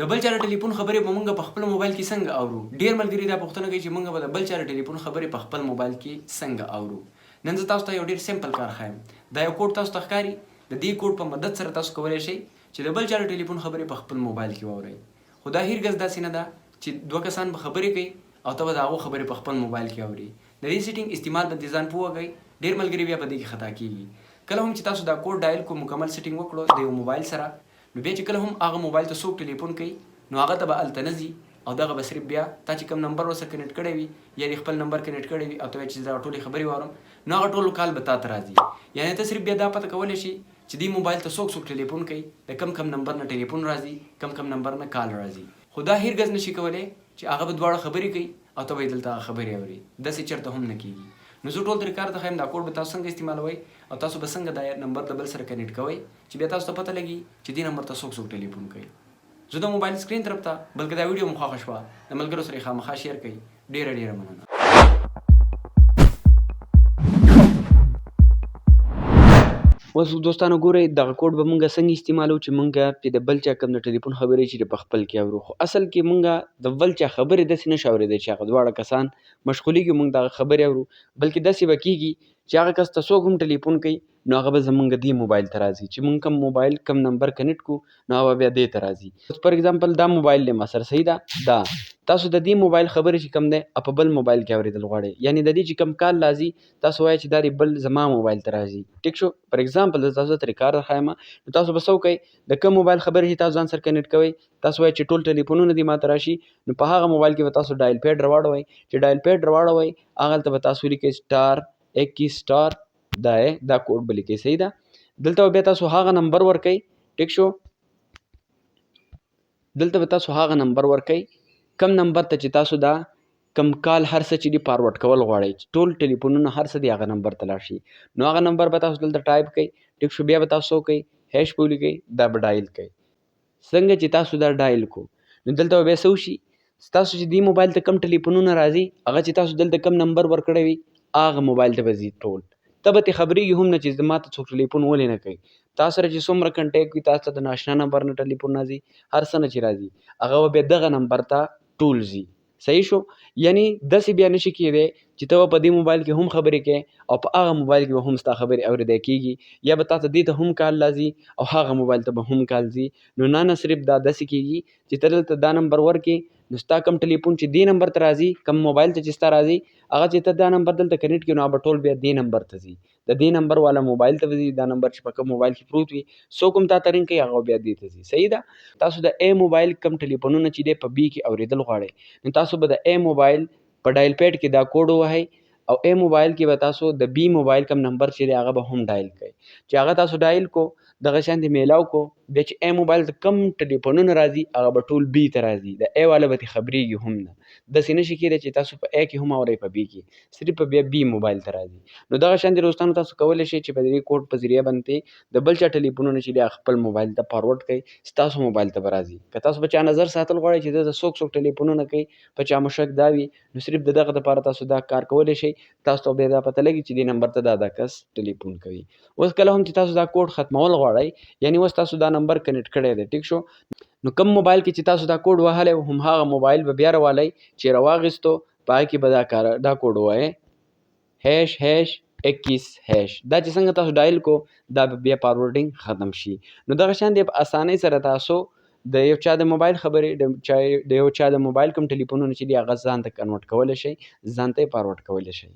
د بل چا له ټلیفون خبرې به موږ په خپل موبایل کې څنګه اورو؟ ډېر ملګري دا پوښتنه کوي چې موږ به د بل چا له ټلیفون خبرې په خپل موبایل کې څنګه اورو؟ نن زه تاسو ته یو ډېر سمپل کار ښایم. دا یو کوډ تاسو ته ښکاري. د دې کوډ په مدد سره تاسو کولی شئ چې د بل چا له ټلیفون خبرې په خپل موبایل کې واورئ. خو دا هیڅ داسې نه ده چې دوه کسان به خبرې کوي او ته به د هغو خبرې په خپل موبایل کې اوري. د دې سیټینګ استعمال باندې ځان پوه کړئ. ډېر ملګري بیا په دې کې خطا کېږي. کله هم چې تاسو دا کوډ ډایل کو مکمل سیټینګ وکړو د یو موبایل سره، نو بیا چې کله هم هغه موبایل ته څوک ټلیفون کوي نو هغه ته به هلته نه ځي او دغه به صرف بیا تا چې کوم نمبر ورسره کنیکټ کړی وي یا د خپل نمبر کنیکټ کړی وي او ته وایې چې زه دغه ټولې خبرې واورم، نو هغه ټول کال به تا ته راځي. یعنې ته صرف بیا دا پته کولی شي چې دې موبایل ته څوک ټلیفون کوي، د کم نمبر نه ټلیفون راځي، کم نمبر نه کال راځي. خو دا هرګز نشي کولی چې هغه به دواړه خبرې کوي او ته به یې دلته هغه خبرې اورې. داسې چېرته هم نه کېږي. نو زه ټول ترې کار ته ښیم دا کوډ به تاسو څنګه استعمالوئ او تاسو به څنګه دا نمبر د بل سره کنیکټ کوئ چې بیا تاسو ته پته لګي چې دې نمبر ته څوک ټلیفون کوي. زه د موبایل سکرین طرف ته بلکې دا ویډیو مو خوښه شوه د ملګرو سره یې خامخا شیر کړئ. ډېره مننه. اوس دوستانو ګورئ دغه کوډ به موږ څنګه استعمالو چې موږ پې د بل چا کوم د ټلیفون خبرې چې په خپل کې اورو. خو اصل کې موږ د بل چا خبرې داسې نشو اورېدی چې هغه دواړه کسان مشغولېږي موږ دغه خبرې اورو، بلکې داسې به کېږي چې هغه کس ته څوک هم ټلیفون کوي نو هغه به زموږ دې موبایل ته راځي چې موږ کوم موبایل کوم نمبر کنیکټ کړو نو هغه بیا دې ته راځي. اوس فار اګزامپل دا موبایل دی ما سره، صحیح ده؟ دا تاسو د دې موبایل خبرې چې کوم دی په بل موبایل کې اورېدل غواړئ، یعنې د دې چې کوم کال راځي تاسو وایئ چې دا د بل زما موبایل ته راځي. ټیک شو؟ فار اګزامپل زه تاسو ته ترې کار ښیم. نو تاسو به څه وکئ، د کوم موبایل خبرې چې تاسو ځان سره کنیکټ کوئ تاسو وایئ چې ټول ټلیفونونه دې ماته راشي، نو په هغه موبایل کې به تاسو ډایل پیډ راواړوئ. چې ډایل پیډ راواړوئ هغلته به تاسو ولیکئ *21* دا کوډ به لیکئ، صحیح ده؟ دلته به بیا تاسو هغه نمبر ورکئ. ټیک شو؟ دلته به تاسو هغه نمبر ورکئ کم نمبر ته چې تاسو دا کم کال هر څه چې دي فارورډ کول غواړئ، چې ټول ټلیفونونه هر څه دي هغه نمبر ته لاړ شي. نو هغه نمبر به تاسو دلته ټایپ کئ. ټیک شو؟ بیا به تاسو څه وکئ، هیش به ولیکئ، دا به ډایل کئ. څنګه چې تاسو دا ډایل کو نو دلته به بیا څه وشي، ستاسو چې دې موبایل ته کم ټلیفونونه راځي هغه چې تاسو دلته کم نمبر ورکړی وي هغه موبایل ته به ځي ټول. ته به ترې خبرېږي هم نه چې ما ته څوک ټلیفون ولې نه کوي. تا سره چې څومره کنټیکټ وي تاسو ته د ناشنا نمبر نه ټلیفون راځي، هر څه نه چې راځي هغه به بیا دغه نمبر ته ټول ځي. صحیح شو؟ یعنې داسې بیا نشي کېدی چې ته به په دې موبایل کې هم خبرې کوې او په هغه موبایل کې به هم ستا خبرې اورېدی کېږي، یا به تا ته دې ته هم کال راځي او هغه موبایل ته به هم کال ځي. نو نه صرف دا داسې کېږي چې ته دلته دا نمبر ورکړې نو ستا کوم ټلیفون چې دې نمبر ته راځي، کوم موبایل ته چې ستا راځي هغه چې ته دا نمبر دلته کنیکټ کړې نو هغه به ټول بیا دې نمبر ته ځي، د دې نمبر والا موبایل ته به ځي. دا نمبر چې په کوم موبایل کې پروت وي څوک هم تا ته رینګ کوي هغه بیا دې ته ځي. صحیح ده؟ تاسو د A موبایل کم ټلیفونونه چې دی په B کې اورېدل غواړئ نو تاسو به د A موبایل په ډایل پیډ کې دا کوډ ووهئ او A موبایل کې به تاسو د B موبایل کم نمبر چې دی هغه به هم ډایل کړئ. چې هغه تاسو ډایل کو دغه شانتې میلاو کو بیا چې A موبایل ته کم ټلیفونونه راځي هغه به ټول B ته راځي، د A والا به ترې خبرېږي هم نه. داسې نشي کېدی چې تاسو په A کې هم اورئ په B کې، صرف بیا B موبایل ته راځي. نو دغه شانتې دوستانو تاسو کولی شئ چې په دې کوډ په ذریعه باندې د بل چا ټلیفونونه چې دی خپل موبایل ته فارورډ کړئ، ستاسو موبایل ته به راځي. که تاسو په چا نظر ساتل غواړئ چې دلته څوک ټلیفونونه کوي په چا مو شک دا وي نو صرف د دغه دپاره تاسو دا کار کولی شئ. تاسو ته بیا دا پته لګي چې دې نمبر ته دا کس ټلیفون کوي. اوس کله هم چې تاسو دا کوډ ختمول غواړئ، یعنې اوس تاسو دا نمبر کنیکټ کړی دی، ټیک شو؟ نو کوم موبایل کې چې تاسو دا کوډ وهلی هم هغه موبایل به بیا راولئ چې راواخیستو په هغه کې به دا کوډ ووایئ ##21#. دا چې څنګه تاسو ډایل کو دا به بیا فارورډینګ ختم شي. نو دغه شانتې په اسانۍ سره تاسو د یو چا د موبایل خبرې د یو چا د موبایل کوم ټلیفونونه چې دي هغه ځان ته کنورټ کولی شئ، ځان ته یې فارورډ کولی شئ.